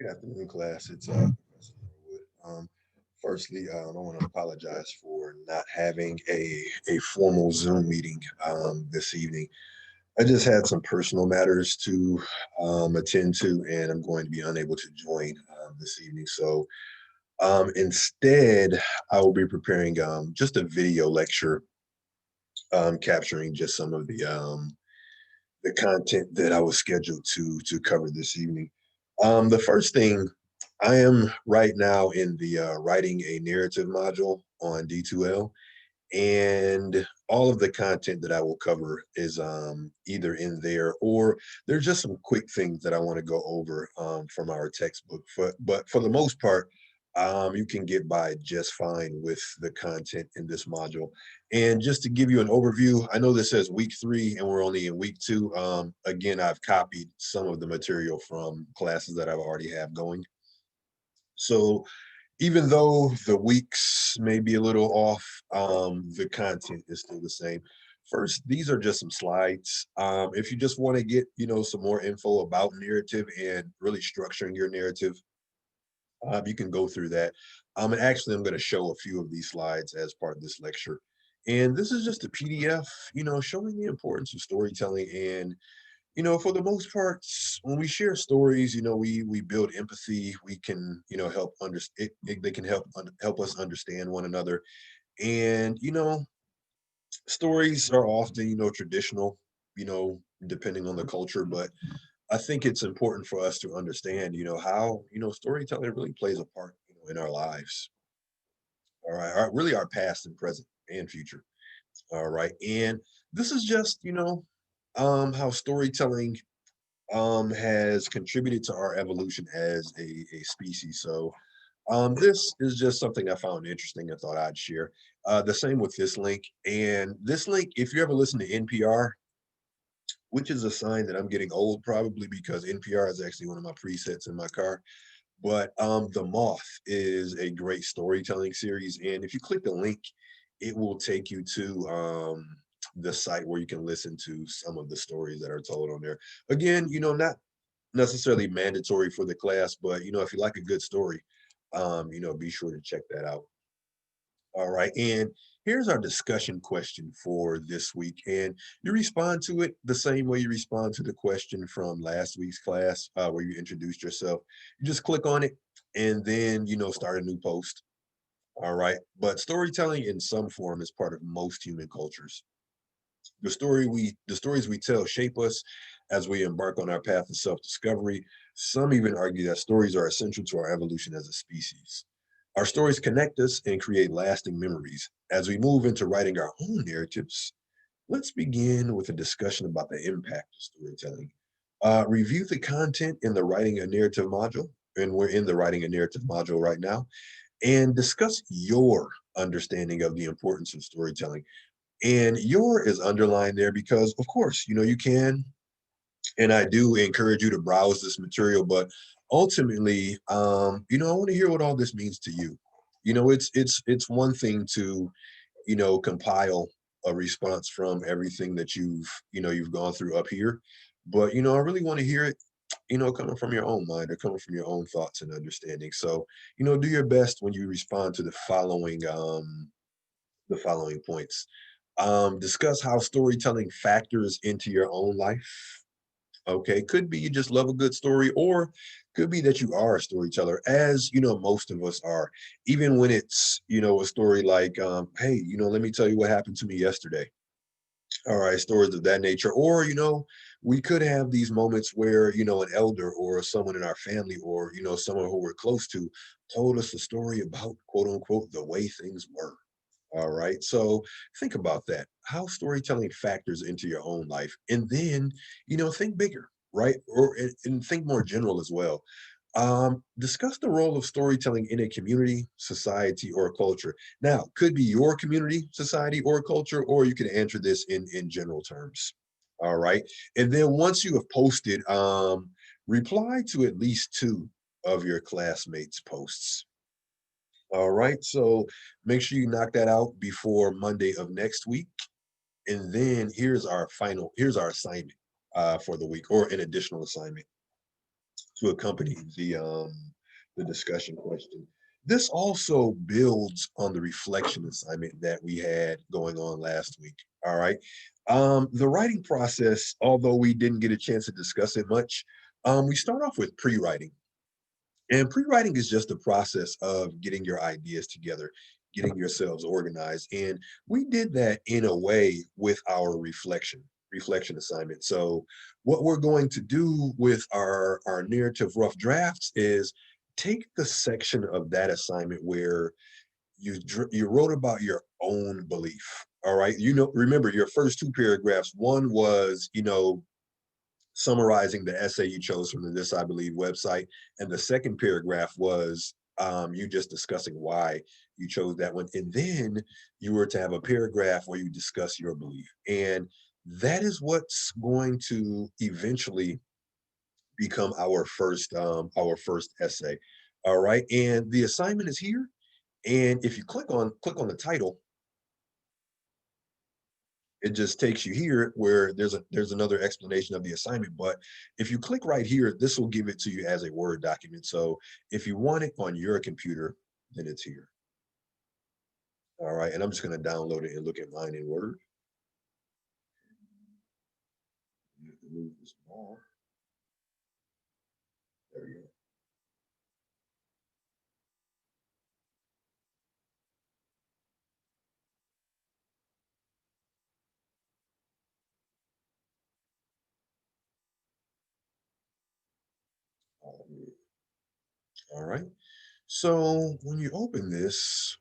Good afternoon, class. It's Professor Norwood. Firstly, I want to apologize for not having a formal Zoom meeting this evening. I just had some personal matters to attend to, and I'm going to be unable to join this evening. So instead, I will be preparing just a video lecture capturing just some of the content that I was scheduled to cover this evening. The first thing, I am right now in the writing a narrative module on D2L, and all of the content that I will cover is either in there or there's just some quick things that I want to go over from our textbook. But for the most part, you can get by just fine with the content in this module. And just to give you an overview, I know this says week 3 and we're only in week 2. Again, I've copied some of the material from classes that I've already have going. So even though the weeks may be a little off, the content is still the same. First, these are just some slides. If you just want to get, some more info about narrative and really structuring your narrative, you can go through that. And actually, I'm going to show a few of these slides as part of this lecture. And this is just a PDF, showing the importance of storytelling. And for the most part, when we share stories, we build empathy. We can, help understand. They can help us understand one another. And stories are often, traditional, depending on the culture. But I think it's important for us to understand, how storytelling really plays a part, in our lives. All right, really our past and present and future. All right, and this is just, how storytelling has contributed to our evolution as a species. So this is just something I found interesting. I thought I'd share. The same with this link. And this link, if you ever listen to NPR, which is a sign that I'm getting old, probably because NPR is actually one of my presets in my car. But The Moth is a great storytelling series. And if you click the link, it will take you to the site where you can listen to some of the stories that are told on there. Again, not necessarily mandatory for the class, but if you like a good story, be sure to check that out. All right, and here's our discussion question for this week, and you respond to it the same way you respond to the question from last week's class, where you introduced yourself. You just click on it, and then start a new post. All right, but storytelling in some form is part of most human cultures. The stories we tell shape us as we embark on our path of self-discovery. Some even argue that stories are essential to our evolution as a species. Our stories connect us and create lasting memories. As we move into writing our own narratives, let's begin with a discussion about the impact of storytelling. Review the content in the writing a narrative module, and we're in the writing a narrative module right now, and discuss your understanding of the importance of storytelling. And your is underlined there because, of course, you can, and I do encourage you to browse this material, but ultimately, I want to hear what all this means to you. It's one thing to, compile a response from everything that you've gone through up here, but I really want to hear it, coming from your own mind or coming from your own thoughts and understanding. So, do your best when you respond to the following points. Discuss how storytelling factors into your own life. Okay, could be you just love a good story, or could be that you are a storyteller, as most of us are. Even when it's a story like, hey, let me tell you what happened to me yesterday. All right, stories of that nature. Or we could have these moments where an elder or someone in our family, or someone who we're close to, told us a story about, quote unquote, the way things were. All right. So think about that, how storytelling factors into your own life. And then, think bigger, right? And think more general as well. Discuss the role of storytelling in a community, society, or culture. Now, could be your community, society, or culture, or you can answer this in general terms. All right. And then once you have posted, reply to at least two of your classmates' posts. All right. So make sure you knock that out before Monday of next week. And then here's our assignment for the week, or an additional assignment to accompany the discussion question. This also builds on the reflection assignment that we had going on last week. All right. The writing process, although we didn't get a chance to discuss it much, we start off with pre-writing. And pre-writing is just the process of getting your ideas together, getting yourselves organized. And we did that in a way with our reflection assignment. So what we're going to do with our narrative rough drafts is take the section of that assignment where you wrote about your own belief. All right. Remember your first two paragraphs. One was, summarizing the essay you chose from the This I Believe website. And the second paragraph was you just discussing why you chose that one. And then you were to have a paragraph where you discuss your belief. And that is what's going to eventually become our first essay. All right. And the assignment is here. And if you click on the title, it just takes you here where there's another explanation of the assignment. But if you click right here, this will give it to you as a Word document. So if you want it on your computer, then it's here. All right. And I'm just going to download it and look at mine in Word. You have to move this bar. There you go. All right. So when you open this,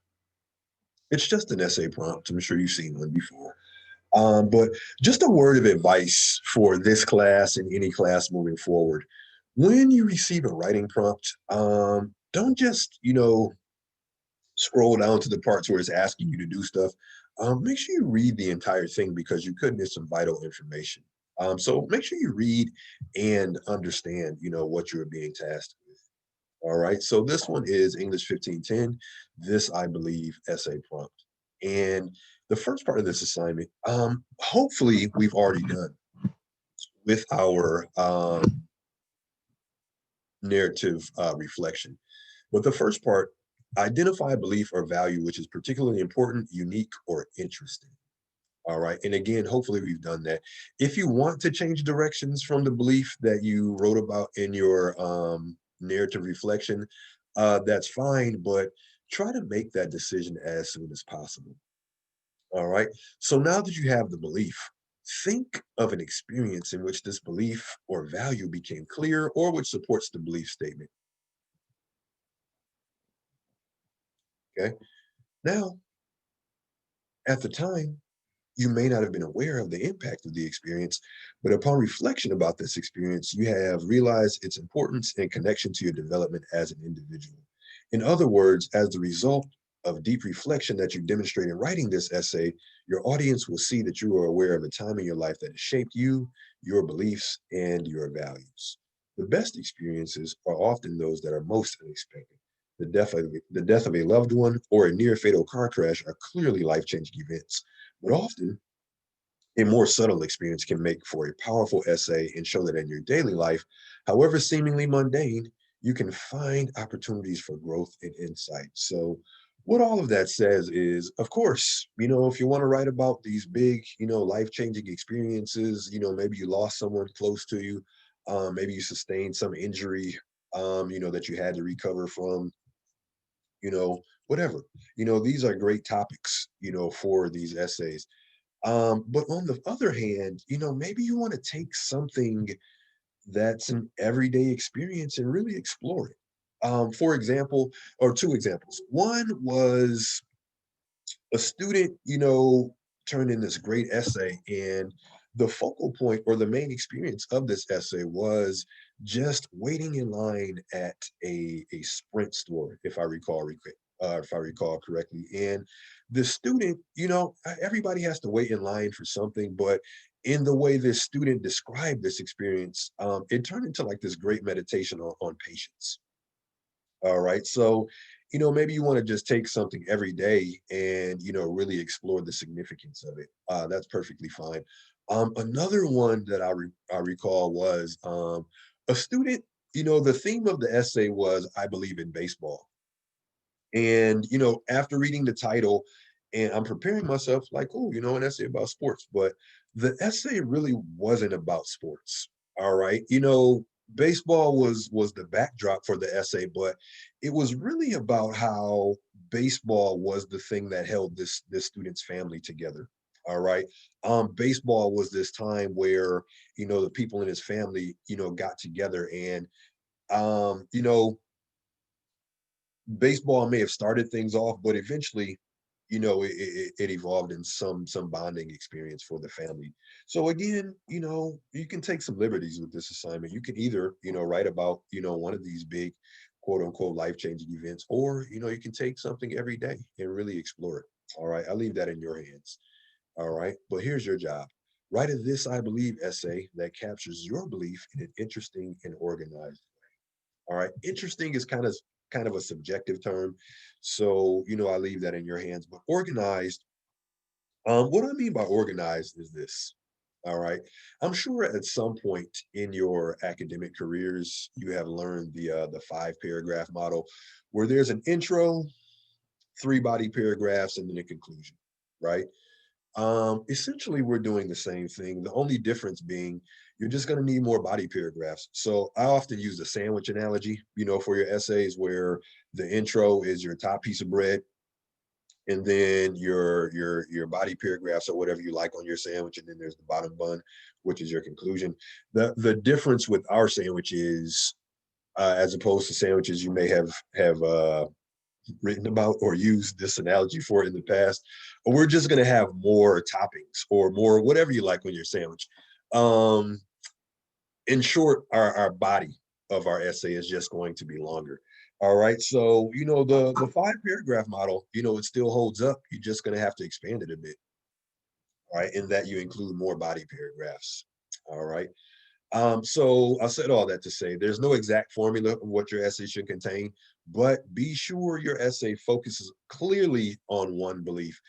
it's just an essay prompt. I'm sure you've seen one before. But just a word of advice for this class and any class moving forward. When you receive a writing prompt, don't just, scroll down to the parts where it's asking you to do stuff. Make sure you read the entire thing because you could miss some vital information. So make sure you read and understand, what you're being tasked with. All right. So this one is English 1510. This, I believe, essay prompt. And the first part of this assignment, hopefully we've already done with our narrative reflection. But the first part, identify a belief or value which is particularly important, unique, or interesting. All right. And again, hopefully we've done that. If you want to change directions from the belief that you wrote about in your narrative reflection, that's fine, but try to make that decision as soon as possible. All right. So now that you have the belief, think of an experience in which this belief or value became clear or which supports the belief statement. Okay. Now, at the time, you may not have been aware of the impact of the experience, but upon reflection about this experience, you have realized its importance and connection to your development as an individual. In other words, as the result of deep reflection that you demonstrate in writing this essay, your audience will see that you are aware of a time in your life that has shaped you, your beliefs, and your values. The best experiences are often those that are most unexpected. The death of a loved one or a near fatal car crash are clearly life changing events, but often a more subtle experience can make for a powerful essay and show that in your daily life, however seemingly mundane, you can find opportunities for growth and insight. So, what all of that says is, of course, if you want to write about these big, life changing experiences, maybe you lost someone close to you, maybe you sustained some injury, that you had to recover from, whatever. These are great topics, for these essays. But on the other hand, maybe you want to take something that's an everyday experience and really explore it. For example, or two examples. One was a student, turned in this great essay, and the focal point or the main experience of this essay was just waiting in line at a Sprint store, if I recall correctly. And the student, everybody has to wait in line for something, but in the way this student described this experience, it turned into like this great meditation on patience. All right. So, maybe you want to just take something every day and, really explore the significance of it. That's perfectly fine. Another one that I recall was a student. The theme of the essay was I believe in baseball. And, after reading the title, and I'm preparing myself like, oh, an essay about sports, but the essay really wasn't about sports. All right. Baseball was the backdrop for the essay, but it was really about how baseball was the thing that held this student's family together. All right. Baseball was this time where, the people in his family, got together and um, you know, baseball may have started things off, but eventually, it evolved in some bonding experience for the family. So again, you can take some liberties with this assignment. You can either, write about, one of these big quote unquote life-changing events, or, you can take something every day and really explore it. All right. I leave that in your hands. All right. But here's your job. Write a this I believe essay that captures your belief in an interesting and organized. All right. Interesting is kind of a subjective term. So, I leave that in your hands. But organized, what I mean by organized is this. All right. I'm sure at some point in your academic careers, you have learned the 5 paragraph model, where there's an intro, 3 body paragraphs, and then a conclusion. Right. Essentially, we're doing the same thing. The only difference being you're just going to need more body paragraphs. So I often use the sandwich analogy, for your essays, where the intro is your top piece of bread, and then your body paragraphs or whatever you like on your sandwich, and then there's the bottom bun, which is your conclusion. The difference with our sandwich is, as opposed to sandwiches you may have written about or used this analogy for in the past, we're just going to have more toppings or more whatever you like on your sandwich. Um, in short, our body of our essay is just going to be longer. All right. So, the 5 paragraph model, it still holds up. You're just going to have to expand it a bit. All right. In that you include more body paragraphs. All right. So I said all that to say there's no exact formula of what your essay should contain, but be sure your essay focuses clearly on one belief.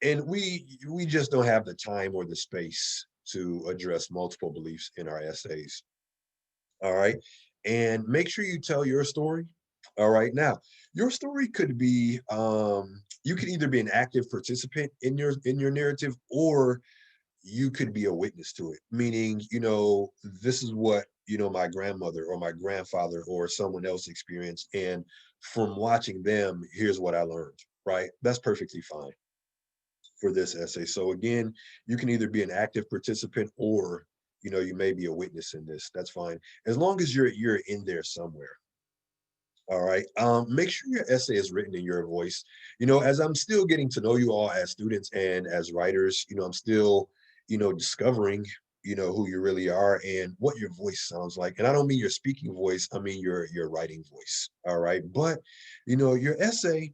And we just don't have the time or the space to address multiple beliefs in our essays. All right. And make sure you tell your story. All right. Now, your story could be you could either be an active participant in your narrative, or you could be a witness to it, meaning, this is what, my grandmother or my grandfather or someone else experienced. And from watching them, here's what I learned, right? That's perfectly fine for this essay. So again, you can either be an active participant, or, you may be a witness in this. That's fine. As long as you're in there somewhere. All right. Make sure your essay is written in your voice. As I'm still getting to know you all as students and as writers, I'm still, discovering, who you really are and what your voice sounds like. And I don't mean your speaking voice, I mean your writing voice. All right. But, your essay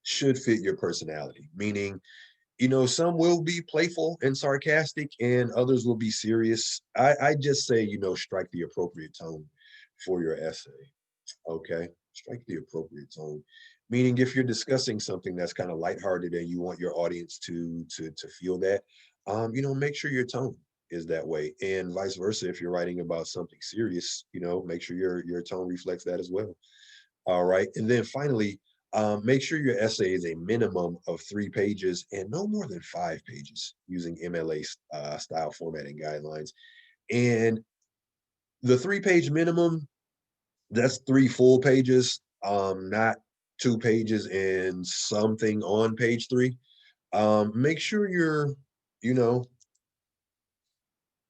should fit your personality, meaning, some will be playful and sarcastic and others will be serious. I just say, strike the appropriate tone for your essay. Okay, strike the appropriate tone. Meaning, if you're discussing something that's kind of lighthearted and you want your audience to feel that, make sure your tone is that way, and vice versa. If you're writing about something serious, make sure your tone reflects that as well. All right, and then finally, make sure your essay is a minimum of 3 pages and no more than 5 pages, using MLA style formatting guidelines. And the 3 page minimum, that's 3 full pages, not 2 pages and something on page 3. Make sure you're, you know,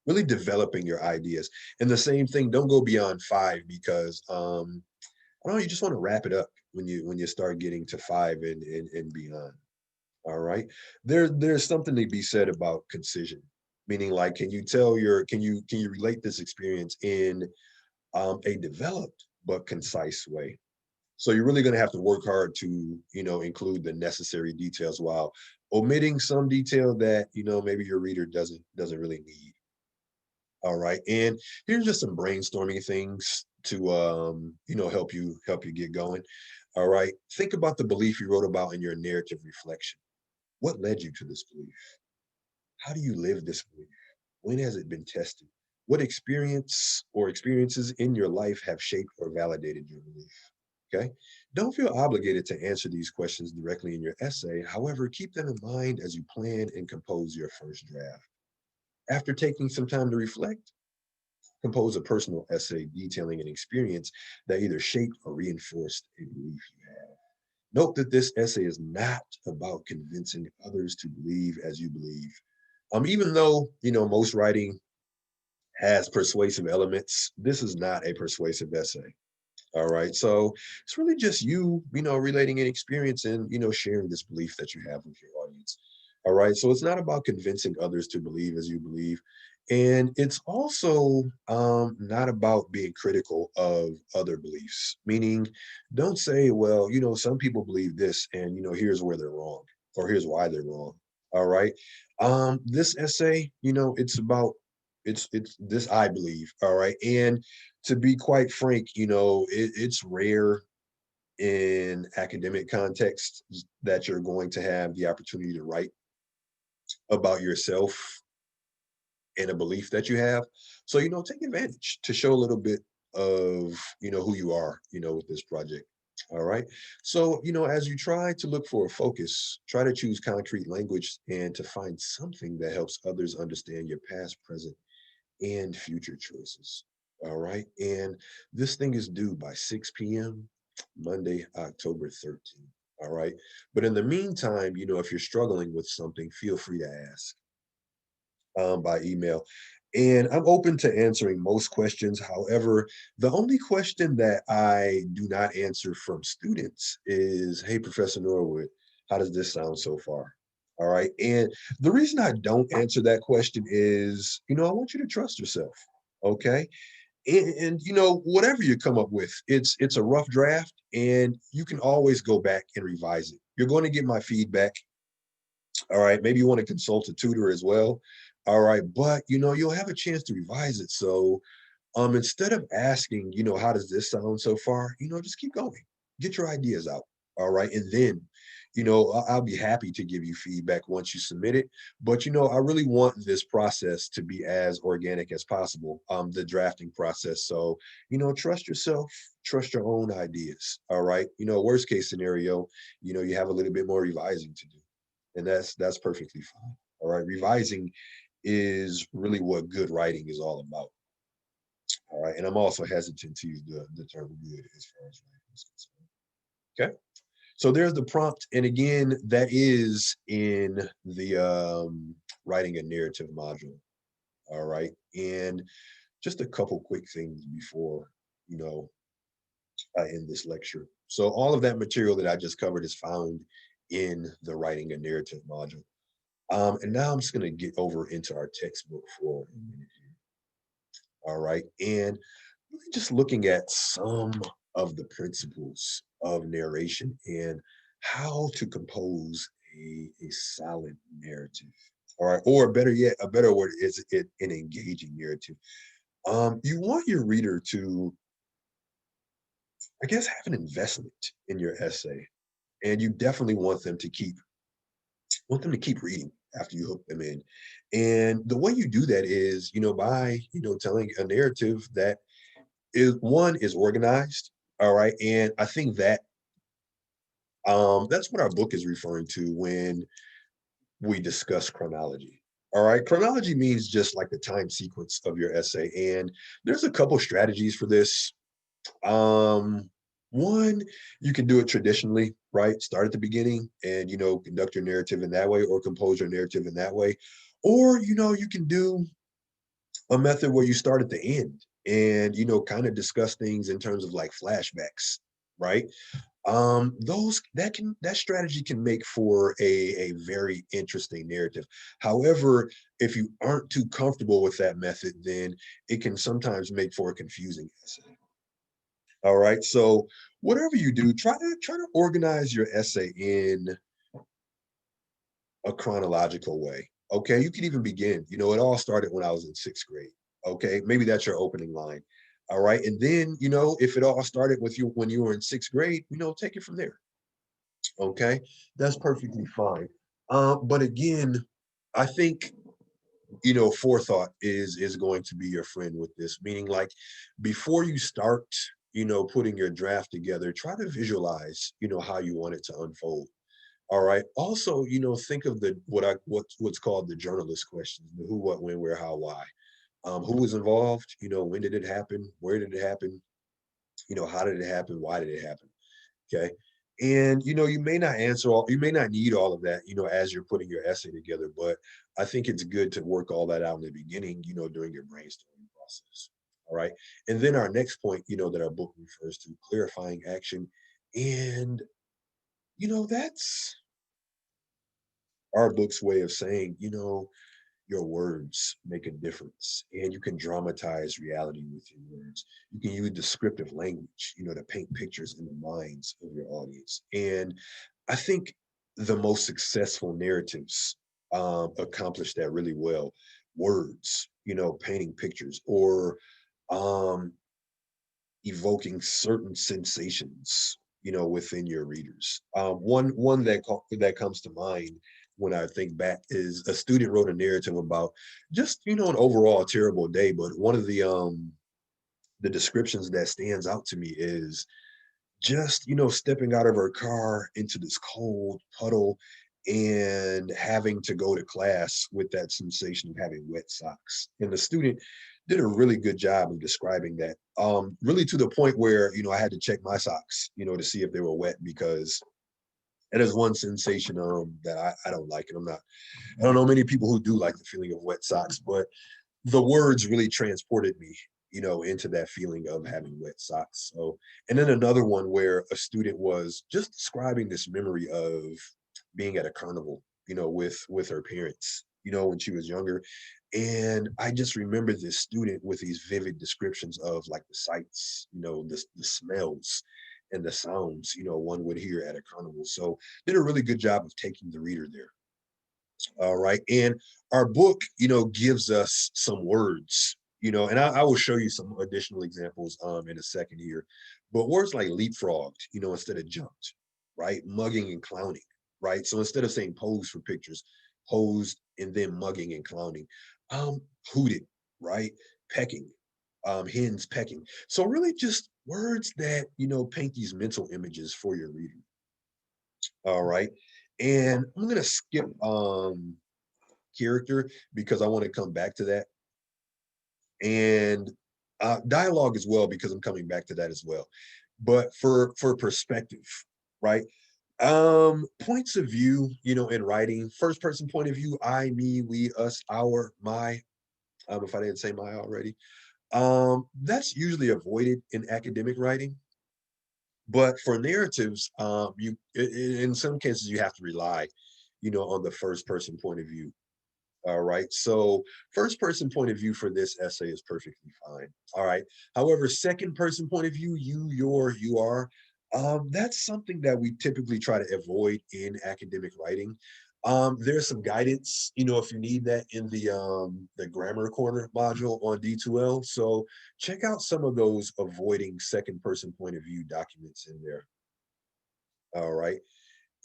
really developing your ideas. And the same thing, don't go beyond 5, because I don't know, you just want to wrap it up when you start getting to 5 and beyond. All right. There's something to be said about concision, meaning like, can you relate this experience in a developed but concise way? So you're really going to have to work hard to, include the necessary details while omitting some detail that, maybe your reader doesn't really need. All right. And here's just some brainstorming things to, help you get going. All right. Think about the belief you wrote about in your narrative reflection. What led you to this belief? How do you live this belief? When has it been tested? What experience or experiences in your life have shaped or validated your belief? Okay. Don't feel obligated to answer these questions directly in your essay. However, keep them in mind as you plan and compose your first draft. After taking some time to reflect, compose a personal essay detailing an experience that either shaped or reinforced a belief you have. Note that this essay is not about convincing others to believe as you believe. Even though most writing has persuasive elements, this is not a persuasive essay. All right. So it's really just you relating an experience and, sharing this belief that you have with your audience. All right. So it's not about convincing others to believe as you believe. And it's also not about being critical of other beliefs, meaning don't say, well, some people believe this and, here's where they're wrong or here's why they're wrong. All right. This essay, it's about, it's this, I believe. All right. And to be quite frank, it's rare in academic context that you're going to have the opportunity to write about yourself and a belief that you have. So, take advantage to show a little bit of, who you are, with this project. All right. So, as you try to look for a focus, try to choose concrete language and to find something that helps others understand your past, present, and future choices. All right. And this thing is due by 6 p.m. Monday, October 13th. All right. But in the meantime, if you're struggling with something, feel free to ask by email. And I'm open to answering most questions. However, the only question that I do not answer from students is, hey, Professor Norwood, how does this sound so far? All right. And the reason I don't answer that question is, I want you to trust yourself. Okay. And whatever you come up with, it's a rough draft and you can always go back and revise it. You're going to get my feedback. All right. Maybe you want to consult a tutor as well. All right. But you'll have a chance to revise it. So instead of asking, how does this sound so far? Just keep going. Get your ideas out. All right. And then, I'll be happy to give you feedback once you submit it. But I really want this process to be as organic as possible, the drafting process. So, trust yourself, trust your own ideas. All right. Worst case scenario, you have a little bit more revising to do. And that's perfectly fine. All right. Revising is really what good writing is all about. All right. And I'm also hesitant to use the term good as far as writing is concerned. Okay. So there's the prompt. And again, that is in the writing a narrative module. All right. And just a couple quick things before, you know, I end this lecture. So all of that material that I just covered is found in the writing a narrative module. And now I'm just going to get over into our textbook for a minute here. All right. And really just looking at some of the principles of narration and how to compose a solid narrative. All right. Or better yet, a better word is it an engaging narrative. You want your reader to, I guess, have an investment in your essay. And you definitely want them to keep reading after you hook them in. And the way you do that is, by, telling a narrative that is organized. All right. And I think that's what our book is referring to when we discuss chronology. All right. Chronology means just like the time sequence of your essay. And there's a couple strategies for this. Um, One, you can do it traditionally, right? Start at the beginning and, conduct your narrative in that way or compose your narrative in that way. Or, you can do a method where you start at the end and, kind of discuss things in terms of like flashbacks, right? That strategy can make for a very interesting narrative. However, if you aren't too comfortable with that method, then it can sometimes make for a confusing essay. All right. So whatever you do, try to organize your essay in a chronological way. Okay. You can even begin. It all started when I was in sixth grade. Okay. Maybe that's your opening line. All right. And then, if it all started with you when you were in sixth grade, take it from there. Okay. That's perfectly fine. But again, I think forethought is going to be your friend with this, meaning like before you start, putting your draft together, try to visualize, how you want it to unfold. All right. Also, think of the what's called the journalist questions: the who, what, when, where, how, why. Who was involved? When did it happen? Where did it happen? How did it happen? Why did it happen? Okay. And you may not need all of that, as you're putting your essay together, but I think it's good to work all that out in the beginning, during your brainstorming process. All right. And then our next point, that our book refers to, clarifying action. And, that's our book's way of saying, your words make a difference, and you can dramatize reality with your words. You can use descriptive language, to paint pictures in the minds of your audience. And I think the most successful narratives accomplish that really well. Words, painting pictures, or um, evoking certain sensations, within your readers. One that comes to mind when I think back is a student wrote a narrative about just, an overall terrible day, but one of the descriptions that stands out to me is just, stepping out of her car into this cold puddle and having to go to class with that sensation of having wet socks. And the student did a really good job of describing that. Really to the point where, I had to check my socks, to see if they were wet, because it is one sensation that I don't like. And I don't know many people who do like the feeling of wet socks, but the words really transported me, into that feeling of having wet socks. So, and then another one where a student was just describing this memory of being at a carnival, with her parents, when she was younger. And I just remember this student with these vivid descriptions of like the sights, the smells and the sounds, one would hear at a carnival. So did a really good job of taking the reader there. All right. And our book, gives us some words, and I will show you some additional examples in a second here. But words like leapfrogged, instead of jumped, right? Mugging and clowning, right? So instead of saying pose for pictures, posed and then mugging and clowning. Um, hooted, right? Pecking, hens pecking. So really just words that, paint these mental images for your reader. All right. And I'm gonna skip character because I want to come back to that. And dialogue as well, because I'm coming back to that as well. But for perspective, right? Points of view, in writing, first person point of view, I, me, we, us, our, my, if I didn't say my already. That's usually avoided in academic writing. But for narratives, in some cases you have to rely, on the first person point of view. All right. So first person point of view for this essay is perfectly fine. All right. However, second person point of view, you, your, you are, that's something that we typically try to avoid in academic writing. There's some guidance, if you need that, in the grammar corner module on D2L. So check out some of those avoiding second person point of view documents in there. All right.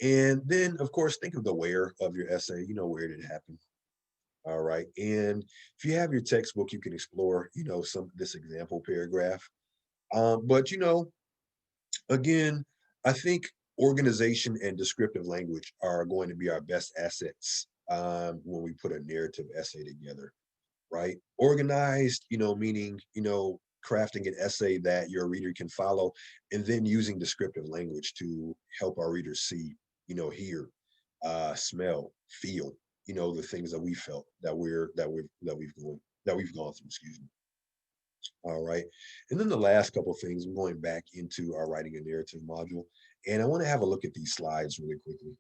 And then of course think of the where of your essay, where did it happen? All right. And if you have your textbook, you can explore, some this example paragraph. But again, I think organization and descriptive language are going to be our best assets when we put a narrative essay together, right? Organized, meaning, crafting an essay that your reader can follow, and then using descriptive language to help our readers see, hear, smell, feel, the things that we felt that we've gone through, excuse me. All right. And then the last couple of things, I'm going back into our writing a narrative module, and I want to have a look at these slides really quickly.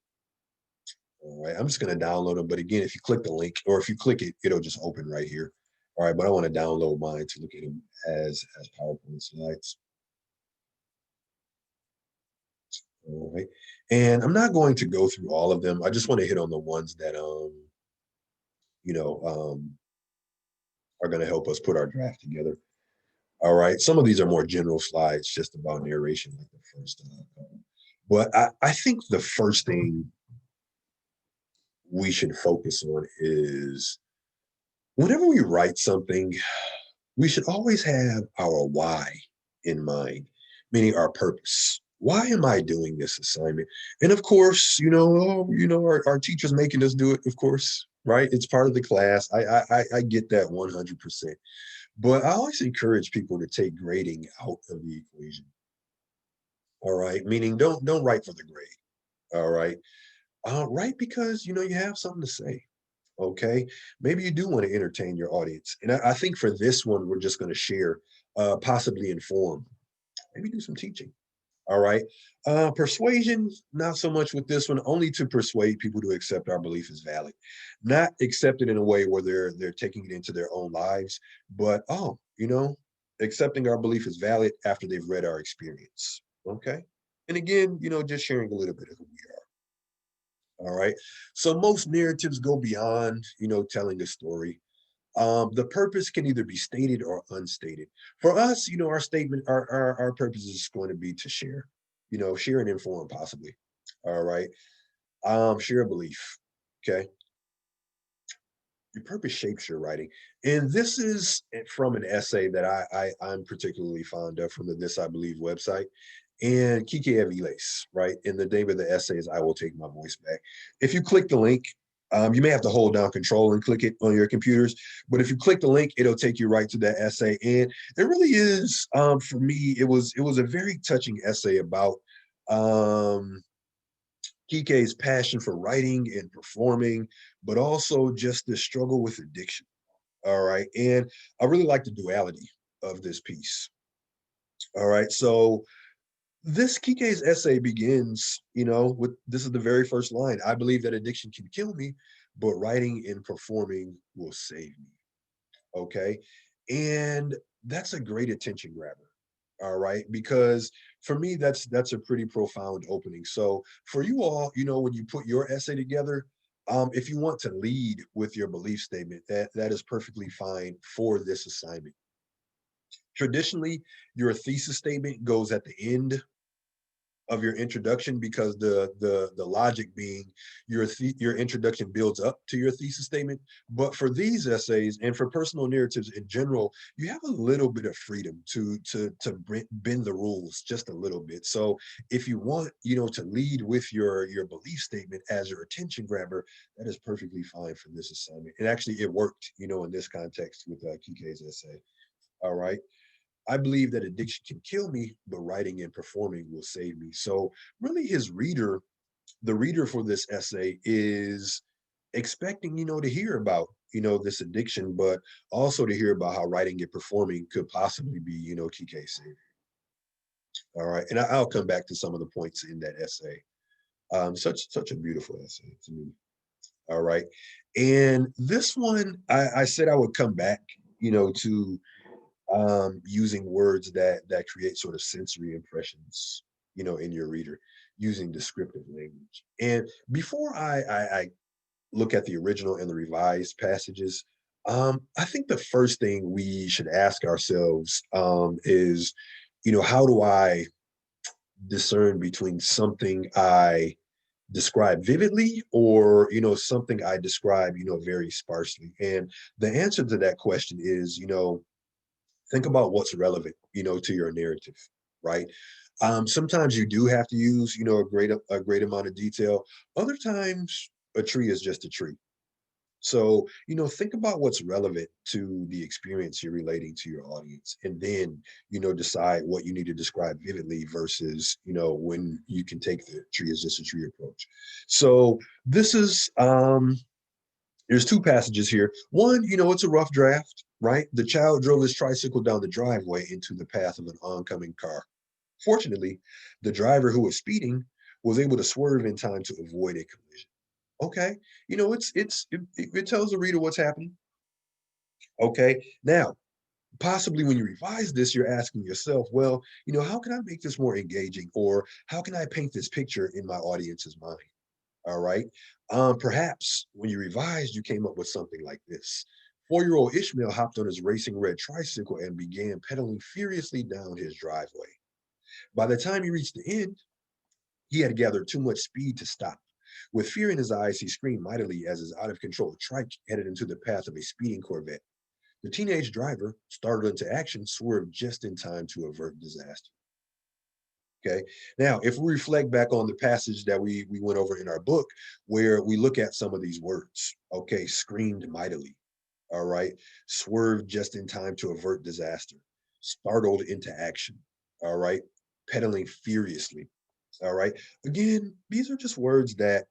All right. I'm just going to download them. But again, if you click the link or if you click it, it'll just open right here. All right. But I want to download mine to look at them as PowerPoint slides. All right. And I'm not going to go through all of them. I just want to hit on the ones that you know, are going to help us put our draft together. All right. Some of these are more general slides, just about narration, like the first. But I think the first thing we should focus on is Whenever we write something, we should always have our why in mind, meaning our purpose. Why am I doing this assignment? And of course, our teacher's making us do it, of course, right? It's part of the class. I get that 100%. But I always encourage people to take grading out of the equation. All right. Meaning don't write for the grade. All right. Write because you have something to say. Okay. Maybe you do want to entertain your audience. And I think for this one, we're just going to share, possibly inform, maybe do some teaching. All right. Persuasion, not so much with this one, only to persuade people to accept our belief as valid. Not accept it in a way where they're taking it into their own lives, but accepting our belief as valid after they've read our experience. Okay. And again, just sharing a little bit of who we are. All right. So most narratives go beyond, telling a story. The purpose can either be stated or unstated. For us, our statement, our purpose is going to be to share, share and inform possibly. All right. Share a belief. Okay. Your purpose shapes your writing. And this is from an essay that I'm particularly fond of from the This I Believe website. And Kike Aviles, right? And the name of the essay is I Will Take My Voice Back. If you click the link, you may have to hold down control and click it on your computers. But if you click the link, it'll take you right to that essay. And it really is, for me, it was a very touching essay about um, Kike's passion for writing and performing, but also just the struggle with addiction. All right. And I really like the duality of this piece. All right. So this Kike's essay begins, with this is the very first line. I believe that addiction can kill me, but writing and performing will save me. Okay. And that's a great attention grabber. All right. Because for me, that's a pretty profound opening. So for you all, when you put your essay together, if you want to lead with your belief statement, that is perfectly fine for this assignment. Traditionally, your thesis statement goes at the end of your introduction because the logic being your introduction builds up to your thesis statement. But for these essays and for personal narratives in general, you have a little bit of freedom to bend the rules just a little bit. So if you want to lead with your belief statement as your attention grabber, that is perfectly fine for this assignment. And actually it worked in this context with Kike's essay. All right. I believe that addiction can kill me, but writing and performing will save me. So, really, the reader for this essay is expecting, to hear about, this addiction, but also to hear about how writing and performing could possibly be, Kike's savior. All right. And I'll come back to some of the points in that essay. Such a beautiful essay to me. All right. And this one, I said I would come back, to using words that create sort of sensory impressions, in your reader, using descriptive language. And before I look at the original and the revised passages, I think the first thing we should ask ourselves is, how do I discern between something I describe vividly or something I describe very sparsely? And the answer to that question is think about what's relevant, to your narrative, right? Sometimes you do have to use, a great amount of detail. Other times, a tree is just a tree. So, think about what's relevant to the experience you're relating to your audience, and then, decide what you need to describe vividly versus, when you can take the tree as just a tree approach. So, this is there's two passages here. One, it's a rough draft, right? The child drove his tricycle down the driveway into the path of an oncoming car. Fortunately, the driver who was speeding was able to swerve in time to avoid a collision. Okay, it tells the reader what's happening. Okay, now possibly when you revise this, you're asking yourself, well, how can I make this more engaging, or how can I paint this picture in my audience's mind? All right. Perhaps when you revised, you came up with something like this. 4-year-old Ishmael hopped on his racing red tricycle and began pedaling furiously down his driveway. By the time he reached the end, he had gathered too much speed to stop. With fear in his eyes, he screamed mightily as his out of control trike headed into the path of a speeding Corvette. The teenage driver, startled into action, swerved just in time to avert disaster. Okay. Now, if we reflect back on the passage that we went over in our book, where we look at some of these words, okay, screamed mightily, all right, swerved just in time to avert disaster, startled into action, all right, pedaling furiously, all right. Again, these are just words that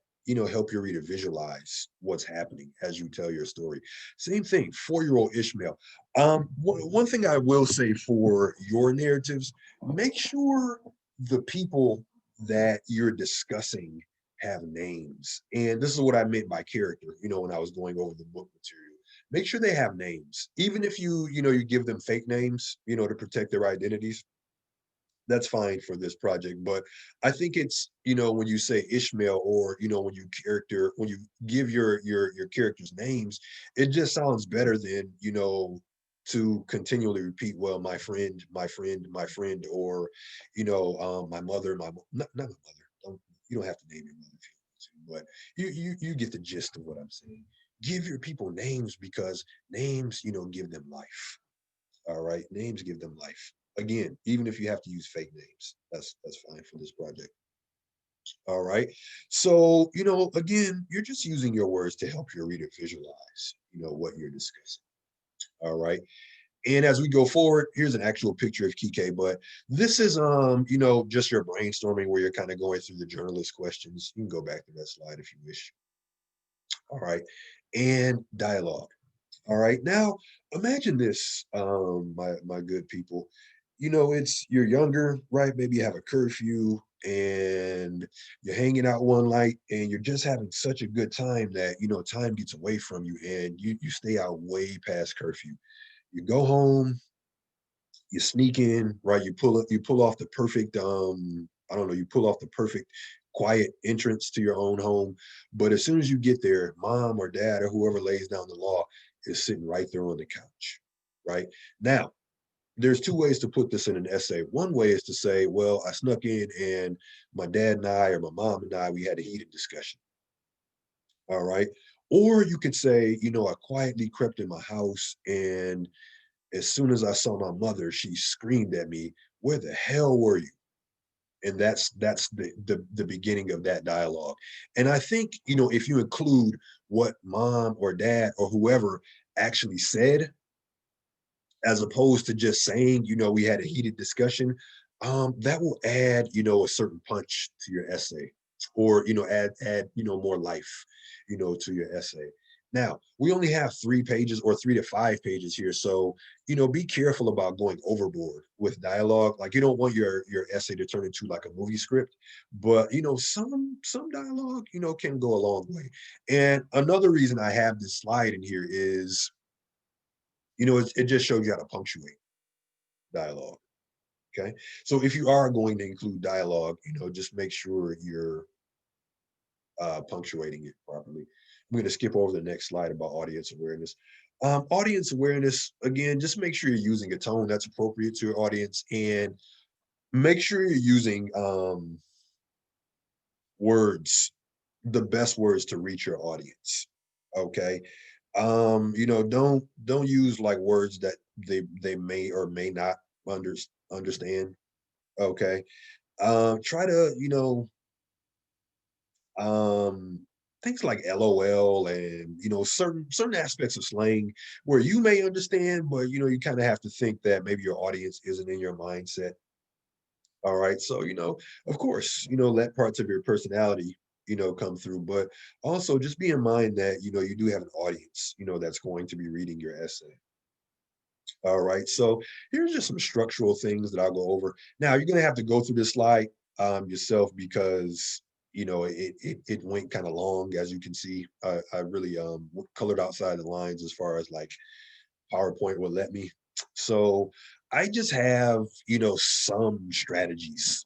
help your reader visualize what's happening as you tell your story. Same thing, 4-year-old Ishmael. One thing I will say for your narratives, make sure the people that you're discussing have names. And this is what I meant by character, when I was going over the book material. Make sure they have names. Even if you give them fake names, to protect their identities, that's fine for this project. But I think it's, when you say Ishmael, or when you give your characters names, it just sounds better than to continually repeat, well, my friend, my friend, my friend, or my mother, not my mother. You don't have to name your mother if you want to, but you get the gist of what I'm saying. Give your people names, because names, give them life. All right, names give them life. Again, even if you have to use fake names, that's fine for this project. All right. So, again, you're just using your words to help your reader visualize, what you're discussing. All right. And as we go forward, here's an actual picture of Kike, but this is just your brainstorming, where you're kind of going through the journalist questions. You can go back to that slide if you wish. All right. And dialogue. All right. Now, imagine this, my good people. It's you're younger, right? Maybe you have a curfew and you're hanging out one night, and you're just having such a good time that time gets away from you, and you stay out way past curfew. You go home, you sneak in, right? You pull off the perfect I don't know, you pull off the perfect quiet entrance to your own home. But as soon as you get there, mom or dad or whoever lays down the law is sitting right there on the couch. Right. Now, there's two ways to put this in an essay. One way is to say, well, I snuck in and my dad and I, or my mom and I, we had a heated discussion. All right. Or you could say, I quietly crept in my house, and as soon as I saw my mother, she screamed at me, "Where the hell were you?" And that's the beginning of that dialogue. And I think, if you include what mom or dad or whoever actually said, as opposed to just saying, we had a heated discussion, that will add, a certain punch to your essay, or add more life, to your essay. Now, we only have 3 pages, or 3 to 5 pages here, so be careful about going overboard with dialogue. Like, you don't want your essay to turn into like a movie script, but some dialogue can go a long way. And another reason I have this slide in here is, it just shows you how to punctuate dialogue. Okay. So if you are going to include dialogue, just make sure you're punctuating it properly. I'm going to skip over the next slide about audience awareness. Audience awareness, again, just make sure you're using a tone that's appropriate to your audience, and make sure you're using words, the best words to reach your audience. Okay. Don't use like words that they may or may not understand. Okay. Try to, um things like LOL, and certain aspects of slang where you may understand, but you kind of have to think that maybe your audience isn't in your mindset. All right. So, of course, let parts of your personality, come through, but also just be in mind that, you do have an audience, that's going to be reading your essay. All right. So here's just some structural things that I'll go over. Now, you're going to have to go through this slide yourself, because it went kind of long, as you can see. I really colored outside the lines as far as like PowerPoint would let me. So I just have, some strategies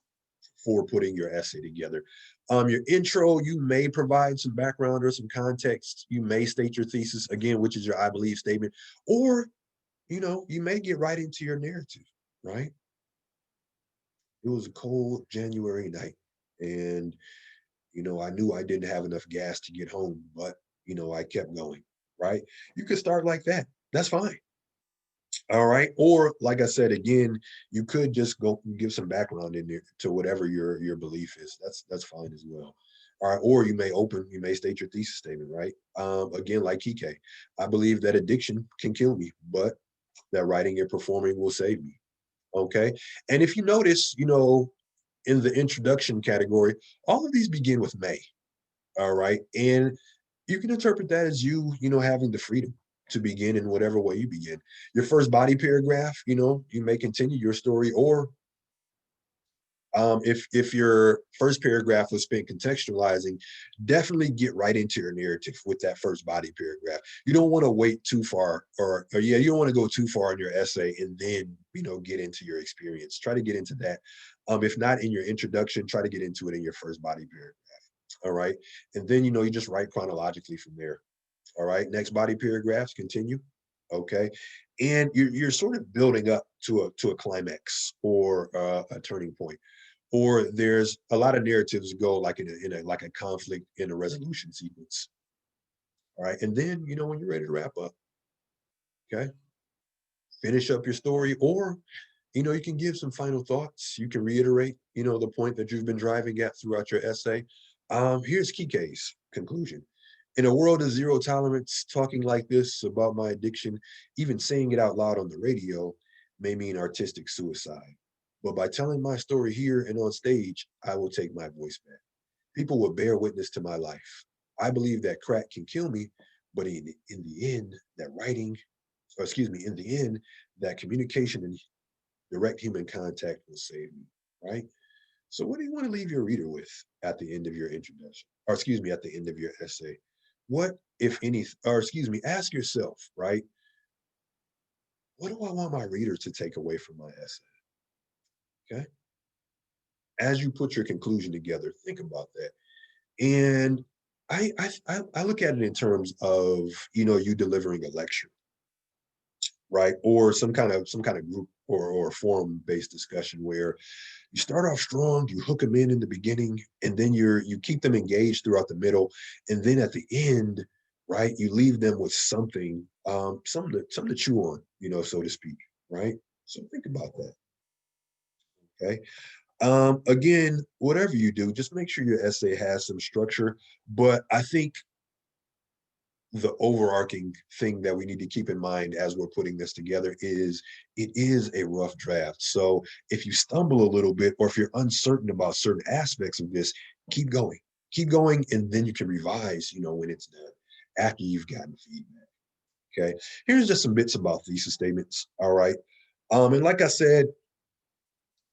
for putting your essay together. Your intro, you may provide some background or some context. You may state your thesis again, which is your I believe statement, or you may get right into your narrative, right? It was a cold January night, and I knew I didn't have enough gas to get home, but, I kept going, right? You could start like that. That's fine. All right. Or like I said again, you could just go give some background in there to whatever your belief is. That's fine as well. All right. Or you may state your thesis statement, right? Again, like Kike, I believe that addiction can kill me, but that writing and performing will save me. Okay. And if you notice, in the introduction category, all of these begin with may. All right. And you can interpret that as having the freedom to begin in whatever way you begin. Your first body paragraph, you may continue your story, or if your first paragraph was spent contextualizing, definitely get right into your narrative with that first body paragraph. You don't want to wait too far, or yeah, you don't want to go too far in your essay and then get into your experience. Try to get into that. If not in your introduction, try to get into it in your first body paragraph. All right. And then, you just write chronologically from there. All right. Next body paragraphs, continue. Okay. And you're sort of building up to a climax or a turning point. Or there's a lot of narratives go like in a like a conflict in a resolution sequence. All right. And then, when you're ready to wrap up, okay, finish up your story, or you can give some final thoughts. You can reiterate, the point that you've been driving at throughout your essay. Here's Kike's conclusion. In a world of zero tolerance, talking like this about my addiction, even saying it out loud on the radio, may mean artistic suicide. But by telling my story here and on stage, I will take my voice back. People will bear witness to my life. I believe that crack can kill me, but in the end, that writing, or excuse me, in the end, that communication and direct human contact will save me, right? So, what do you want to leave your reader with at the end of your introduction, or excuse me, at the end of your essay? What, if any, or excuse me, ask yourself, right? What do I want my reader to take away from my essay? Okay. As you put your conclusion together, think about that. And I look at it in terms of you delivering a lecture, right, or some kind of group or forum based discussion where you start off strong, you hook them in the beginning, and then you keep them engaged throughout the middle, and then at the end, right, you leave them with something to chew on, so to speak, right? So think about that. Okay. Again, whatever you do, just make sure your essay has some structure. But I think the overarching thing that we need to keep in mind as we're putting this together is it is a rough draft. So if you stumble a little bit, or if you're uncertain about certain aspects of this, keep going, and then you can revise, when it's done after you've gotten feedback. Okay. Here's just some bits about thesis statements. All right. And like I said,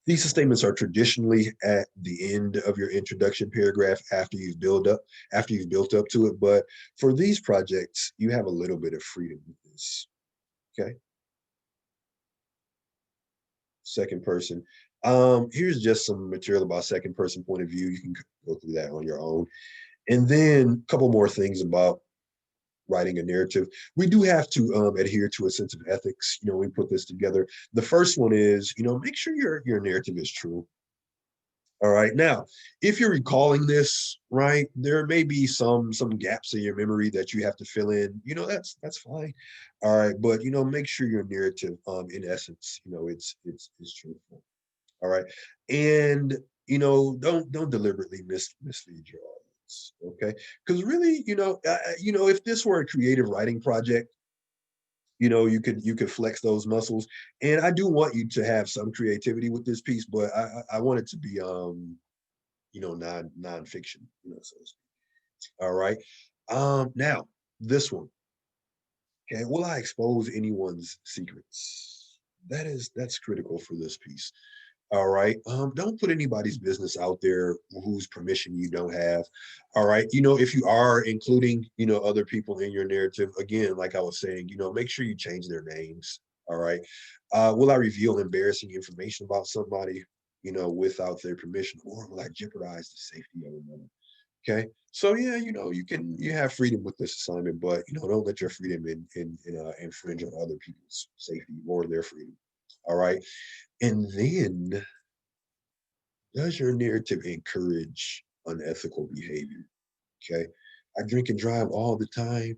thesis statements are traditionally at the end of your introduction paragraph after you've built up to it. But for these projects, you have a little bit of freedom with this. Okay. Second person. Here's just some material about second person point of view. You can go through that on your own. And then a couple more things about writing a narrative. We do have to adhere to a sense of ethics. We put this together. The first one is, make sure your narrative is true. All right. Now, if you're recalling this, right, there may be some gaps in your memory that you have to fill in. That's fine. All right, but make sure your narrative, in essence, it's truthful. All right, and don't deliberately mislead your audience. Okay, because really, if this were a creative writing project, you could flex those muscles, and I do want you to have some creativity with this piece, but I want it to be nonfiction, so to speak. All right. Now this one. Okay, will I expose anyone's secrets? That's critical for this piece. All right. Don't put anybody's business out there whose permission you don't have. All right. If you are including, other people in your narrative, again, like I was saying, make sure you change their names. All right. Will I reveal embarrassing information about somebody, without their permission, or will I jeopardize the safety of another? Okay. So yeah, you have freedom with this assignment, but don't let your freedom infringe on other people's safety or their freedom. All right. And then, does your narrative encourage unethical behavior. Okay. I drink and drive all the time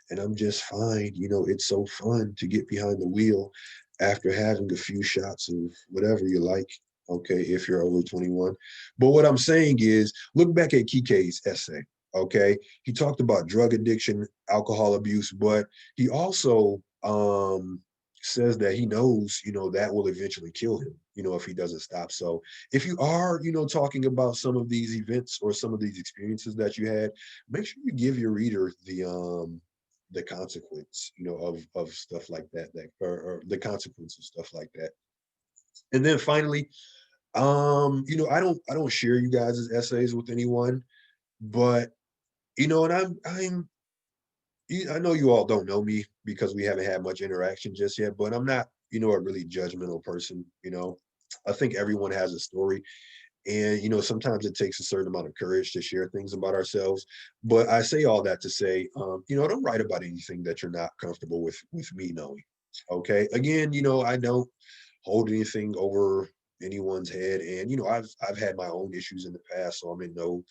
and I'm just fine. It's so fun to get behind the wheel after having a few shots of whatever you like. Okay, if you're over 21. But what I'm saying is, look back at Kike's essay. Okay, he talked about drug addiction, alcohol abuse, but he also says that he knows, that will eventually kill him, if he doesn't stop. So if you are, talking about some of these events or some of these experiences that you had, make sure you give your reader the consequence, of stuff like that, or the consequence of stuff like that. And then finally, I don't share you guys' essays with anyone, but and I know you all don't know me because we haven't had much interaction just yet, but I'm not, a really judgmental person. I think everyone has a story. And, sometimes it takes a certain amount of courage to share things about ourselves. But I say all that to say, don't write about anything that you're not comfortable with me knowing. Okay. Again, I don't hold anything over anyone's head. And, I've had my own issues in the past, so I'm in no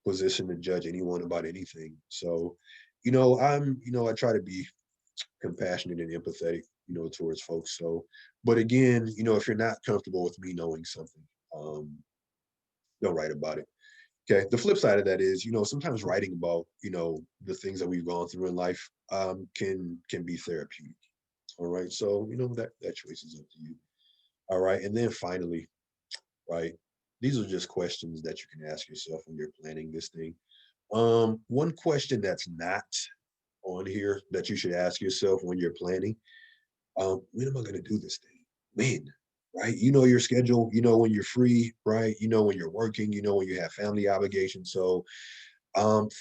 position to judge anyone about anything. So, I try to be compassionate and empathetic, towards folks. So, but again, if you're not comfortable with me knowing something, um, don't write about it. Okay. The flip side of that is, sometimes writing about, the things that we've gone through in life can be therapeutic. All right. So, that choice is up to you. All right. And then finally, right, these are just questions that you can ask yourself when you're planning this thing. One question that's not on here that you should ask yourself when you're planning, when am I going to do this thing? When? Right? You know your schedule, when you're free, right? When you're working, when you have family obligations. So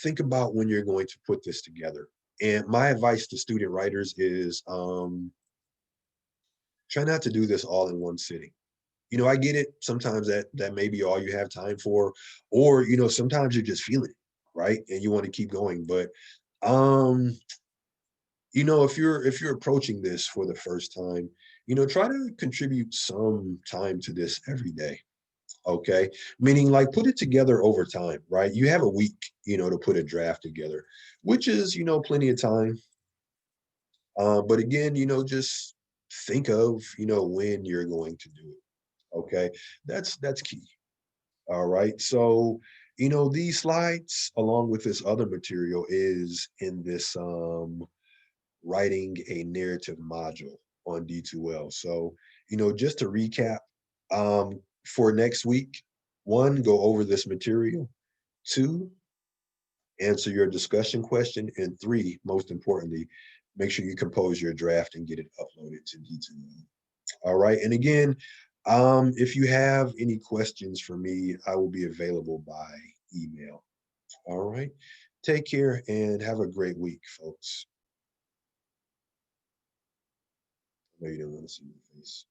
think about when you're going to put this together. And my advice to student writers is try not to do this all in one sitting. I get it. Sometimes that may be all you have time for, or sometimes you're just feeling it, right? And you want to keep going. But um, if you're approaching this for the first time, try to contribute some time to this every day. Okay. Meaning like put it together over time, right? You have a week, to put a draft together, which is, plenty of time. But again, just think of, when you're going to do it. Okay. That's key. All right. So, these slides along with this other material is in this writing a narrative module on D2L. So, just to recap, for next week, one, go over this material. Two, answer your discussion question. And three, most importantly, make sure you compose your draft and get it uploaded to D2L. All right. And again, if you have any questions for me, I will be available by email. All right. Take care and have a great week, folks. I know you didn't want to see my face.